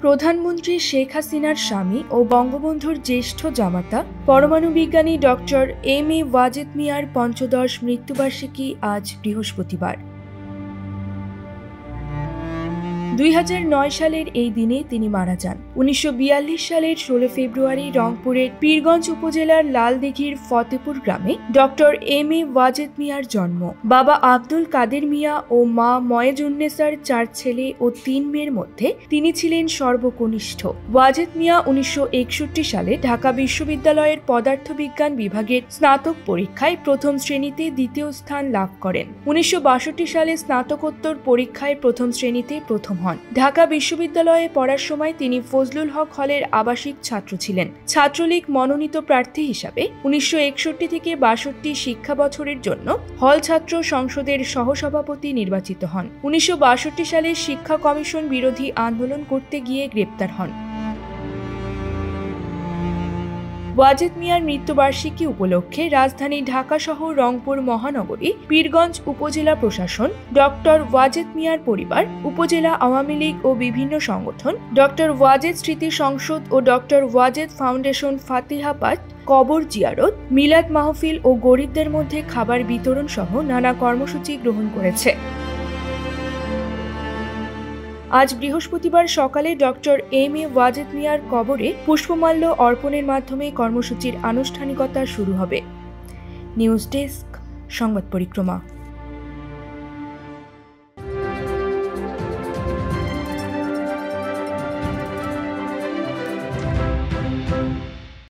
প্রধানমন্ত্রী শেখ হাসিনার স্বামী ও বঙ্গবন্ধুর জ্যেষ্ঠ জামাতা পরমাণু বিজ্ঞানী ডক্টর এম.এ. ওয়াজেদ মিয়ার পঞ্চদশ মৃত্যুবার্ষিকী আজ বৃহস্পতিবার। 2009 সালের এই দিনে তিনি মারা যান। 1942 সালের 16 ফেব্রুয়ারি রংপুরের পীরগঞ্জ উপজেলার লালদিঘির ফতেপুর গ্রামে ডক্টর এম.এ. ওয়াজেদ মিয়ার জন্ম। বাবা আব্দুল কাদের মিয়া ও মা ময়েজুন্নেসার 4 ছেলে ও 3 মেয়ের মধ্যে তিনি ছিলেন সর্বকনিষ্ঠ। ওয়াজেদ মিয়া 1961 সালে ঢাকা বিশ্ববিদ্যালয়ের পদার্থবিজ্ঞান বিভাগের স্নাতক পরীক্ষায় প্রথম শ্রেণীতে দ্বিতীয় স্থান লাভ করেন। 1962 সালে স্নাতকোত্তর পরীক্ষায় প্রথম শ্রেণীতে প্রথম হন। ঢাকা বিশ্ববিদ্যালয়ে পড়ার সময় তিনি ফজলুল হক হলের আবাসিক ছাত্র ছিলেন। ছাত্রলীগ মনোনীত প্রার্থী হিসাবে 1961 থেকে 62 শিক্ষা বছরের জন্য হল ছাত্র সংসদের সহসভাপতি নির্বাচিত হন। 1962 সালে শিক্ষা কমিশন বিরোধী আন্দোলন করতে গিয়ে গ্রেপ্তার হন। ওয়াজেদ মিয়ার মৃত্যুবার্ষিকী উপলক্ষে রাজধানী ঢাকা সহ রংপুর মহানগরী, পীরগঞ্জ উপজেলা প্রশাসন, ডক্টর ওয়াজেদ মিয়ার পরিবার, উপজেলা আওয়ামী লীগ ও বিভিন্ন সংগঠন, ডক্টর ওয়াজেদ স্মৃতি সংসদ ও ডক্টর ওয়াজেদ ফাউন্ডেশন ফাতিহা পাঠ, কবর জিয়ারত, মিলাদ মাহফিল ও গরিবদের মধ্যে খাবার বিতরণ সহ নানা কর্মসূচি গ্রহণ করেছে। আজ বৃহস্পতিবার সকালে ডক্টর এম.এ. ওয়াজেদ মিয়ার কবরে পুষ্পমাল্য অর্পণের মাধ্যমে কর্মসূচির আনুষ্ঠানিকতা শুরু হবে। নিউজ ডেস্ক, সংবাদ পরিক্রমা।